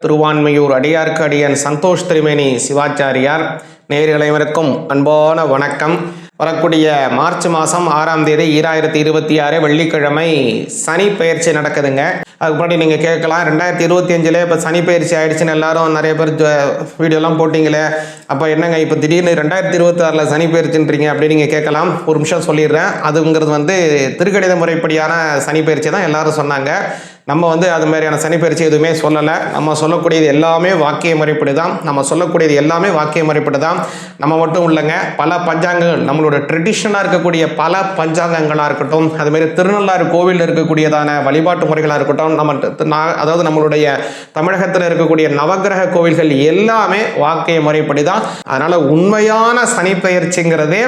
திருவான்மையூர் அடியார்க்கு அடியன் சந்தோஷ் திருமேனி சிவாச்சாரியார். நேயர்கள் அனைவருக்கும் அன்பான வணக்கம். வரக்கூடிய மார்ச் மாதம் 6ஆம் தேதி 2026 வெள்ளிக்கிழமை சனி பயிற்சி நடக்குதுங்க. அதுக்கு முன்னாடி நீங்கள் கேட்கலாம், 2025 இப்போ சனி பயிற்சி ஆயிடுச்சுன்னு எல்லாரும் நிறைய பேர் வீடியோலாம் போட்டிங்களே, அப்போ என்னங்க இப்போ திடீர்னு 2026 சனி பயிற்சின்றீங்க அப்படின்னு நீங்கள் கேட்கலாம். ஒரு நிமிஷம் சொல்லிடுறேன். அதுங்கிறது திருக்கணித முறைப்படியான சனி பயிற்சி தான் எல்லாரும் சொன்னாங்க. நம்ம அது மாதிரியான சனி பயிற்சி எதுவுமே சொல்லலை. நம்ம சொல்லக்கூடியது எல்லாமே வாக்கிய முறைப்படி தான். நம்ம மட்டும் இல்லைங்க, பல பஞ்சாங்கங்கள், நம்மளோட ட்ரெடிஷனாக இருக்கக்கூடிய பல பஞ்சாங்கங்களாக இருக்கட்டும், அதுமாரி திருநள்ளாறு கோவிலில் இருக்கக்கூடியதான வழிபாட்டு முறைகளாக இருக்கட்டும், அதாவது நம்மளுடைய தமிழகத்தில் இருக்கக்கூடிய நவகிரக கோவில்கள் எல்லாமே வாக்கிய முறைப்படி தான். அதனால் உண்மையான சனி பயிற்சிங்கிறதே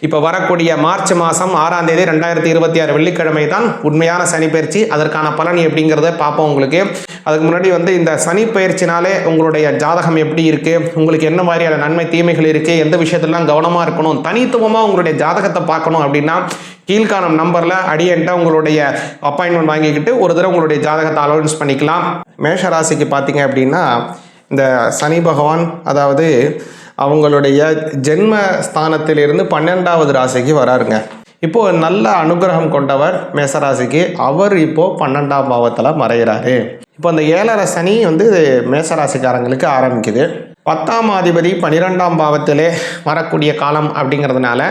இப்போ வரக்கூடிய மார்ச் மாதம் 6ஆம் தேதி 2026 வெள்ளிக்கிழமை தான் உண்மையான சனி பயிற்சி. அதற்கான பலன் எப்படிங்க பார்ப்போம். உங்களுக்கு அதுக்கு முன்னாடி இந்த சனி பயிற்சினாலே உங்களுடைய ஜாதகம் எப்படி இருக்கு, உங்களுக்கு என்ன மாதிரியான நன்மை தீமைகள் இருக்கு, எந்த விஷயத்தெல்லாம் கவனமா இருக்கணும், தனித்துவமா உங்களுடைய ஜாதகத்தை பார்க்கணும் அப்படின்னா கீழ்காணும் நம்பர்ல அடியன்ட்ட உங்களுடைய அப்பாயின்மெண்ட் வாங்கிக்கிட்டு ஒரு தடவை உங்களுடைய ஜாதகத்தை அலோன்ஸ் பண்ணிக்கலாம். மேஷ ராசிக்கு பார்த்தீங்க அப்படின்னா இந்த சனி பகவான் அதாவது அவங்களுடைய ஜென்ம ஸ்தானத்திலிருந்து 12வது ராசிக்கு வராருங்க. இப்போது நல்ல அனுகிரகம் கொண்டவர் மேசராசிக்கு. அவர் இப்போது 12ஆம் பாவத்தில் மறைகிறாரு. இப்போ அந்த 7.5 சனி மேசராசிக்காரங்களுக்கு ஆரம்பிக்குது. 10ஆம் அதிபதி 12ஆம் பாவத்திலே வரக்கூடிய காலம் அப்படிங்கிறதுனால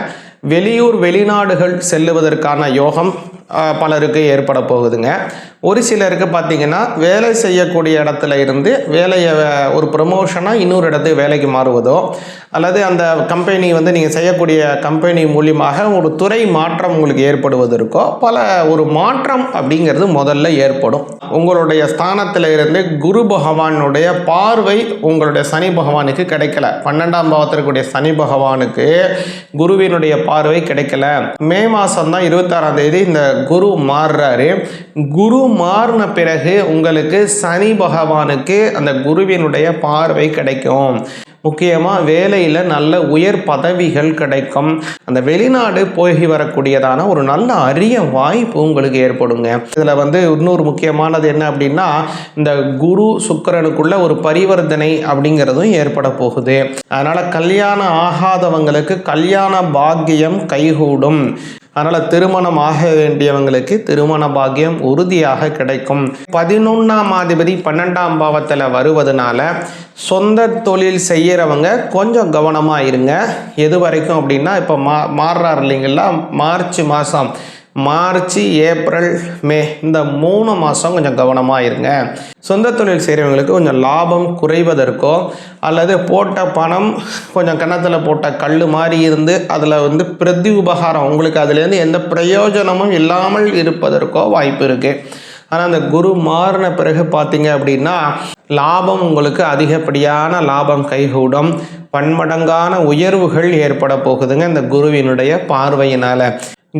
வெளியூர் வெளிநாடுகள் செல்லுவதற்கான யோகம் பலருக்கு ஏற்பட போகுதுங்க. ஒரு சிலருக்கு பார்த்தீங்கன்னா வேலை செய்யக்கூடிய இடத்துல இருந்து வேலையை ஒரு ப்ரமோஷனாக இன்னொரு இடத்துக்கு வேலைக்கு மாறுவதோ, அல்லது அந்த கம்பெனி நீங்கள் செய்யக்கூடிய கம்பெனி மூலியமாக ஒரு துறை மாற்றம் உங்களுக்கு ஏற்படுவதற்கோ ஒரு மாற்றம் அப்படிங்கிறது முதல்ல ஏற்படும். உங்களுடைய ஸ்தானத்தில் இருந்து குரு பகவானுடைய பார்வை உங்களுடைய சனி பகவானுக்கு கிடைக்கல. 12ஆம் பாவத்திற்குரிய சனி பகவானுக்கு குருவினுடைய பார்வை கிடைக்கல. மே மாதம் தான் 26ஆம் தேதி இந்த குரு மாறுறாரு. குரு மாறின பிறகு உங்களுக்கு சனி பகவானுக்கு அந்த குருவினுடைய பார்வை கிடைக்கும். முக்கியமாக வேலையில் நல்ல உயர் பதவிகள் கிடைக்கும். அந்த வெளிநாடு போய் வரக்கூடியதான ஒரு நல்ல அரிய வாய்ப்பு உங்களுக்கு ஏற்படுங்க. இதில் இன்னொரு முக்கியமானது என்ன அப்படின்னா, இந்த குரு சுக்கிரனுக்குள்ள ஒரு பரிவர்த்தனை அப்படிங்கிறதும் ஏற்பட போகுது. அதனால் கல்யாணம் ஆகாதவங்களுக்கு கல்யாண பாக்கியம் கைகூடும். அதனால் திருமணம் ஆக வேண்டியவங்களுக்கு திருமண பாக்கியம் உறுதியாக கிடைக்கும். 11ஆம் அதிபதி 12ஆம் பாவத்தில் வருவதனால சொந்த தொழில் செய்கிறவங்க கொஞ்சம் கவனமாக இருங்க. எது வரைக்கும் அப்படின்னா, இப்போ மாறுறாரு இல்லைங்களா, மார்ச் ஏப்ரல் மே இந்த 3 மாதம் கொஞ்சம் கவனமாக இருங்க. சொந்த தொழில் செய்கிறவங்களுக்கு கொஞ்சம் லாபம் குறைவதற்கோ, அல்லது போட்ட பணம் கொஞ்சம் கன்னத்தில் போட்ட கல் மாதிரி இருந்து அதில் பிரதி உபகாரம் உங்களுக்கு அதுலேருந்து எந்த பிரயோஜனமும் இல்லாமல் இருப்பதற்கோ வாய்ப்பு இருக்குது. ஆனால் அந்த குரு மாறின பிறகு பார்த்தீங்க அப்படின்னா லாபம் உங்களுக்கு அதிகப்படியான லாபம் கைகூடும். பன்மடங்கான உயர்வுகள் ஏற்பட போகுதுங்க இந்த குருவினுடைய பார்வையினால்.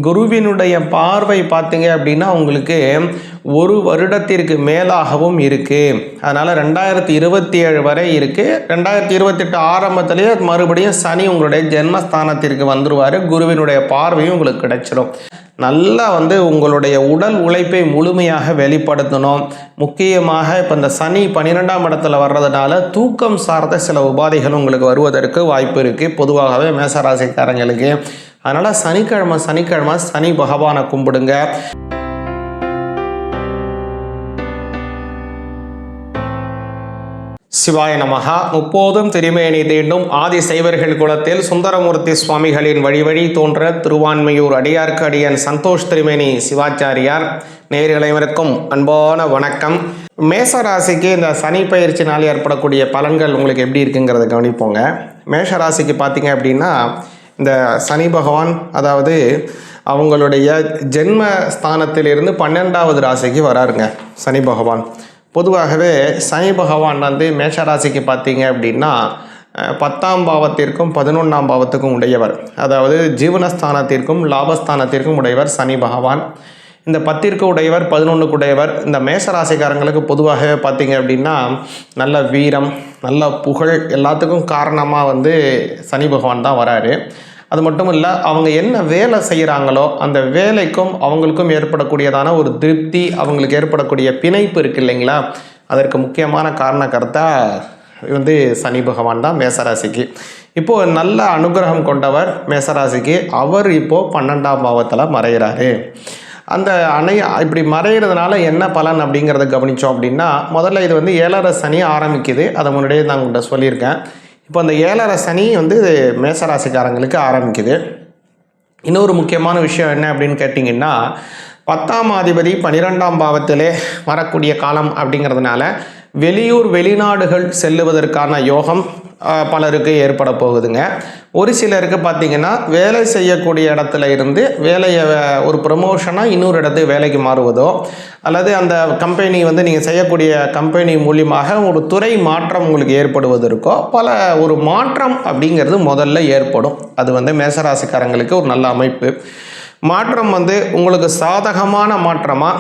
குருவினுடைய பார்வை பார்த்தீங்க அப்படின்னா உங்களுக்கு 1 வருடத்திற்கு மேலாகவும் இருக்குது. அதனால் 2027 வரை இருக்குது. 2028 ஆரம்பத்திலேயே மறுபடியும் சனி உங்களுடைய ஜென்மஸ்தானத்திற்கு வந்துடுவார். குருவினுடைய பார்வையும் உங்களுக்கு கிடைச்சிடும். நல்லா உங்களுடைய உடல் உழைப்பை முழுமையாக வெளிப்படுத்தணும். முக்கியமாக இப்போ இந்த சனி 12ஆம் இடத்துல வர்றதுனால தூக்கம் சார்ந்த சில உபாதைகள் உங்களுக்கு வருவதற்கு வாய்ப்பு இருக்குது பொதுவாகவே மேசராசிக்காரங்களுக்கு. அதனால் சனிக்கிழமை சனி பகவானை கும்பிடுங்க. சிவாய நமஹா. முப்போதும் திருமேனி தீண்டும் ஆதி சைவர்கள் குலத்தில் சுந்தரமூர்த்தி சுவாமிகளின் வழி தோன்ற திருவான்மையூர் அடியார்க்கு அடியன் சந்தோஷ் திருமேனி சிவாச்சாரியார். நேயர்கள் அனைவருக்கும் அன்பான வணக்கம். மேஷராசிக்கு இந்த சனி பயிற்சினால் ஏற்படக்கூடிய பலன்கள் உங்களுக்கு எப்படி இருக்குங்கிறத கவனிப்போங்க. மேஷராசிக்கு பார்த்தீங்க அப்படின்னா இந்த சனி பகவான் அதாவது அவங்களுடைய ஜென்ம ஸ்தானத்திலிருந்து 12வது ராசிக்கு வராருங்க சனி பகவான். பொதுவாகவே சனி பகவான் மேஷராசிக்கு பார்த்தீங்க அப்படின்னா 10ஆம் பாவத்திற்கும் 11ஆம் பாவத்துக்கும் உடையவர். அதாவது ஜீவனஸ்தானத்திற்கும் லாபஸ்தானத்திற்கும் உடையவர் சனி பகவான். இந்த 10ற்கு உடையவர், 11க்கு உடையவர். இந்த மேஷராசிக்காரங்களுக்கு பொதுவாகவே பார்த்தீங்க அப்படின்னா நல்ல வீரம், நல்ல புகழ் எல்லாத்துக்கும் காரணமாக சனி பகவான் தான் வராரு. அது மட்டும் இல்லை, அவங்க என்ன வேலை செய்கிறாங்களோ அந்த வேலைக்கும் அவங்களுக்கும் ஏற்படக்கூடியதான ஒரு திருப்தி, அவங்களுக்கு ஏற்படக்கூடிய பிணைப்பு இருக்குது இல்லைங்களா, அதற்கு முக்கியமான காரணக்கர்த்தா வந்து சனி பகவான் தான் மேசராசிக்கு. இப்போது நல்ல அனுகிரகம் கொண்டவர் மேசராசிக்கு. அவர் இப்போது 12ஆம் பாவத்தில் மறைகிறாரு. அந்த இப்படி மறைகிறதுனால என்ன பலன் அப்படிங்கிறத கவனித்தோம் அப்படின்னா, முதல்ல இது வந்து 7.5 சனி ஆரம்பிக்குது. அதை முன்னாடியே நான் உங்கள்கிட்ட சொல்லியிருக்கேன். இப்போ அந்த 7.5 சனி வந்து மேசராசிக்காரங்களுக்கு ஆரம்பிக்குது. இன்னொரு முக்கியமான விஷயம் என்ன அப்படின்னு கேட்டிங்கன்னா, 10ஆம் அதிபதி 12ஆம் பாவத்திலே வரக்கூடிய காலம் அப்படிங்கிறதுனால வெளியூர் வெளிநாடுகள் செல்லுவதற்கான யோகம் பலருக்கு ஏற்பட போகுதுங்க. ஒரு சிலருக்கு பார்த்திங்கன்னா வேலை செய்யக்கூடிய இடத்துல இருந்து வேலையை ஒரு ப்ரமோஷனாக இன்னொரு இடத்துக்கு வேலைக்கு மாறுவதோ, அல்லது அந்த கம்பெனி வந்து நீங்கள் செய்யக்கூடிய கம்பெனி மூலியமாக ஒரு துறை மாற்றம் உங்களுக்கு ஏற்படுவதற்கோ ஒரு மாற்றம் அப்படிங்கிறது முதல்ல ஏற்படும். அது வந்து மேசராசிக்காரங்களுக்கு ஒரு நல்ல அமைப்பு. மாற்றம் வந்து உங்களுக்கு சாதகமான மாற்றமா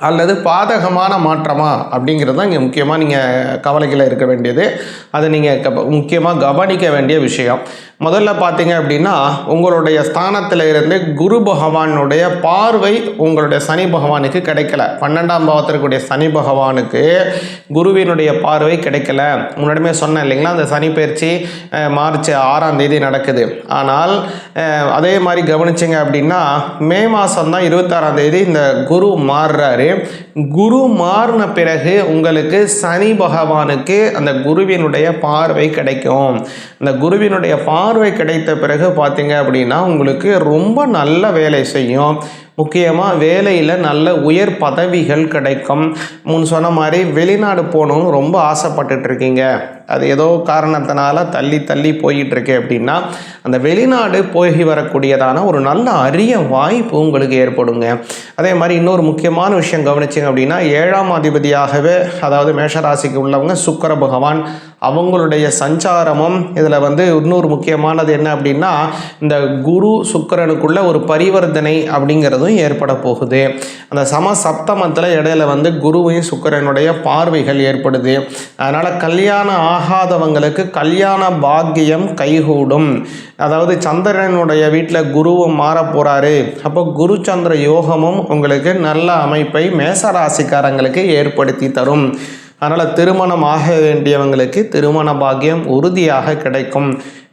அல்லது பாதகமான மாற்றமா அப்படிங்கிறது தான் இங்கே முக்கியமாக நீங்கள் கவலையில் இருக்க வேண்டியது. அதை நீங்கள் முக்கியமாக கவனிக்க வேண்டிய விஷயம். முதல்ல பார்த்தீங்க அப்படின்னா, உங்களுடைய ஸ்தானத்தில் இருந்து குரு பகவானுடைய பார்வை உங்களுடைய சனி பகவானுக்கு கிடைக்கல. 12ஆம் பாவத்திற்குரிய சனி பகவானுக்கு குருவினுடைய பார்வை கிடைக்கல. முன்னாடியுமே சொன்னேன் இல்லைங்களா, அந்த சனி பயிற்சி மார்ச் 6ஆம் தேதி நடக்குது. ஆனால் அதே மாதிரி கவனிச்சிங்க அப்படின்னா, மே மாதம் தான் 26ஆம் தேதி இந்த குரு மாறுறாரு. குரு மாறின பிறகு உங்களுக்கு சனி பகவானுக்கு அந்த குருவினுடைய பார்வை கிடைக்கும். அந்த குருவினுடைய பார்வை கிடைத்த பிறகு பார்த்தீங்க அப்படின்னா உங்களுக்கு ரொம்ப நல்ல வேலை செய்யும். முக்கியமாக வேலையில் நல்ல உயர் பதவிகள் கிடைக்கும். முன் சொன்ன மாதிரி வெளிநாடு போகணும்னு ரொம்ப ஆசைப்பட்டுட்டு இருக்கீங்க, அது ஏதோ காரணத்தினால தள்ளி போயிட்டுருக்கு அப்படின்னா, அந்த வெளிநாடு போய் வரக்கூடியதான ஒரு நல்ல அரிய வாய்ப்பு உங்களுக்கு ஏற்படுங்க. அதே மாதிரி இன்னொரு முக்கியமான விஷயம் கவனிச்சிங்க அப்படின்னா, 7ஆம் அதிபதியாகவே அதாவது மேஷராசிக்கு உள்ளவங்க சுக்கிர பகவான், அவங்களுடைய சஞ்சாரமும் இதில் வந்து இன்னொரு முக்கியமானது என்ன அப்படின்னா, இந்த குரு சுக்கிரனுக்குள்ள ஒரு பரிவர்த்தனை அப்படிங்கிறதும் ஏற்பட போகுது. அந்த சப்தமத்தில் இடையில வந்து குருவையும் சுக்கிரனுடைய பார்வைகள் ஏற்படுது. அதனால் கல்யாணம் ஆகாதவங்களுக்கு கல்யாண பாக்கியம் கைகூடும். அதாவது சந்திரனுடைய வீட்டில் குருவும் மாற போகிறாரு. அப்போ குரு சந்திர யோகமும் உங்களுக்கு நல்ல அமைப்பை மேசராசிக்காரங்களுக்கு ஏற்படுத்தி தரும். அதனால் திருமணம் ஆக வேண்டியவங்களுக்கு திருமண பாக்கியம் உறுதியாக கிடைக்கும்.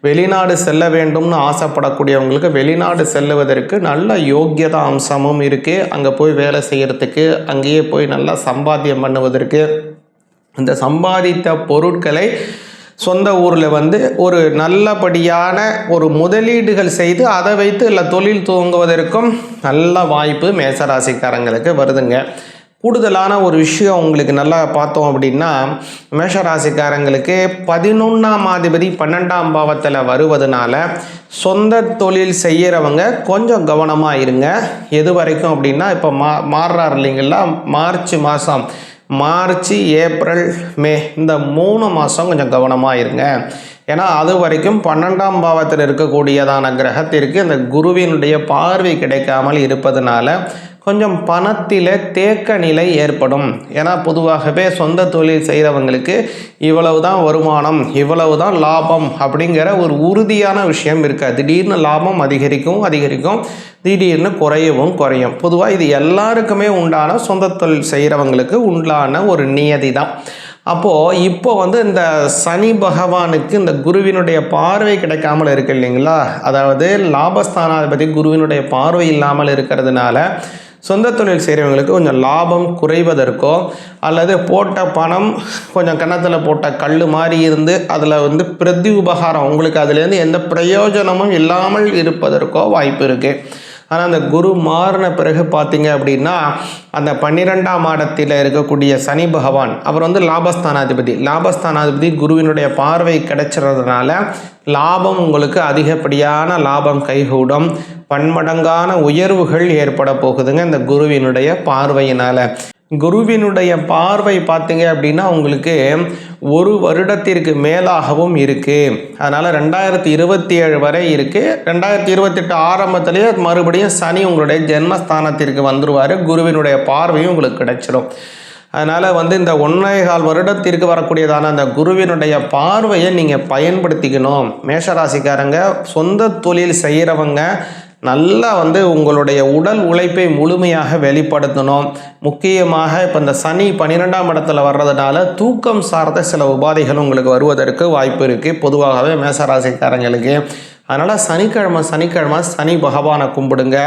வெளிநாடு செல்ல வேண்டும்னு ஆசைப்படக்கூடியவங்களுக்கு வெளிநாடு செல்லுவதற்கு நல்ல யோக்கியதா அம்சமும் இருக்குது. அங்கே போய் வேலை செய்கிறதுக்கு, அங்கேயே போய் நல்லா சம்பாத்தியம் பண்ணுவதற்கு, இந்த சம்பாதித்த பொருட்களை சொந்த ஊரில் வந்து ஒரு நல்லபடியான ஒரு முதலீடுகள் செய்து அதை வைத்து இல்லை தொழில் துவங்குவதற்கும் நல்ல வாய்ப்பு மேசராசிக்காரங்களுக்கு வருதுங்க. கூடுதலான ஒரு விஷயம் உங்களுக்கு நல்லா பார்த்தோம் அப்படின்னா, மேஷராசிக்காரங்களுக்கு 11ஆம் அதிபதி 12ஆம் பாவத்தில் வருவதனால சொந்த தொழில் செய்கிறவங்க கொஞ்சம் கவனமாக இருங்க. எது வரைக்கும் அப்படின்னா, இப்போ மாறுறாரு இல்லைங்களா, மார்ச் ஏப்ரல் மே இந்த 3 மாதம் கொஞ்சம் கவனமாக இருங்க. ஏன்னா அது வரைக்கும் 12ஆம் பாவத்தில் இருக்கக்கூடியதான கிரகத்திற்கு அந்த குருவினுடைய பார்வை கிடைக்காமல் இருப்பதனால கொஞ்சம் பணத்தில் தேக்க நிலை ஏற்படும். ஏன்னா பொதுவாகவே சொந்த தொழில் செய்கிறவங்களுக்கு இவ்வளவு தான் வருமானம், இவ்வளவு தான் லாபம் அப்படிங்கிற ஒரு உறுதியான விஷயம் இருக்காது. திடீர்னு லாபம் அதிகரிக்கும், திடீர்னு குறையும். பொதுவாக இது எல்லாருக்குமே உண்டான சொந்த தொழில் செய்கிறவங்களுக்கு உண்டான ஒரு நியதி தான். அப்போது இப்போ வந்து இந்த சனி பகவானுக்கு இந்த குருவினுடைய பார்வை கிடைக்காமல் இருக்கு இல்லைங்களா, அதாவது லாபஸ்தானாதிபதி குருவினுடைய பார்வை இல்லாமல் இருக்கிறதுனால சொந்த தொழில் செய்கிறவங்களுக்கு கொஞ்சம் லாபம் குறைவதற்கோ அல்லது போட்ட பணம் கொஞ்சம் கன்னத்தில் போட்ட கல் மாதிரி இருந்து அதில் வந்து பிரதி உபகாரம் உங்களுக்கு அதுலேருந்து எந்த பிரயோஜனமும் இல்லாமல் இருப்பதற்கோ வாய்ப்பு இருக்குது. ஆனால் அந்த குரு மாறின பிறகு பார்த்தீங்க அப்படின்னா, அந்த 12ஆம் இடத்தில் இருக்கக்கூடிய சனி பகவான் அவர் வந்து லாபஸ்தானாதிபதி குருவினுடைய பார்வை கிடைச்சிறதுனால லாபம் உங்களுக்கு அதிகப்படியான லாபம் கைகூடும். பன்மடங்கான உயர்வுகள் ஏற்பட போகுதுங்க இந்த குருவினுடைய பார்வையினால். குருவினுடைய பார்வை பார்த்தீங்க அப்படின்னா உங்களுக்கு 1 வருடத்திற்கு மேலாகவும் இருக்குது. அதனால் 2027 வரை இருக்குது. 2028 ஆரம்பத்திலேயே மறுபடியும் சனி உங்களுடைய ஜென்மஸ்தானத்திற்கு வந்துடுவார். குருவினுடைய பார்வையும் உங்களுக்கு கிடைச்சிடும். அதனால் வந்து இந்த 1.25 வருடத்திற்கு வரக்கூடியதான அந்த குருவினுடைய பார்வையை நீங்கள் பயன்படுத்திக்கணும். மேஷராசிக்காரங்க சொந்த தொழில் செய்கிறவங்க நல்லா உங்களுடைய உடல் உழைப்பை முழுமையாக வெளிப்படுத்தணும். முக்கியமாக இப்போ இந்த சனி 12ஆம் இடத்துல வர்றதுனால தூக்கம் சார்ந்த சில உபாதைகள் உங்களுக்கு வருவதற்கு வாய்ப்பு இருக்குது பொதுவாகவே மேசராசிக்காரங்களுக்கு. அதனால் சனிக்கிழமை சனி பகவானை கும்பிடுங்க.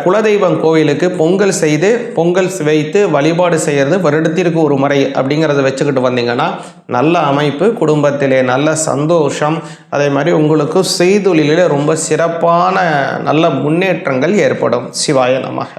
குலதெய்வம் கோவிலுக்கு பொங்கல் செய்து பொங்கல் வைத்து வழிபாடு செய்கிறது வருடத்திற்கு ஒரு முறை அப்படிங்கிறத வச்சுக்கிட்டு வந்தீங்கன்னா நல்ல அமைப்பு, குடும்பத்திலே நல்ல சந்தோஷம், அதே மாதிரி உங்களுக்கு செய்தொழிலே ரொம்ப சிறப்பான நல்ல முன்னேற்றங்கள் ஏற்படும். சிவாய நமக.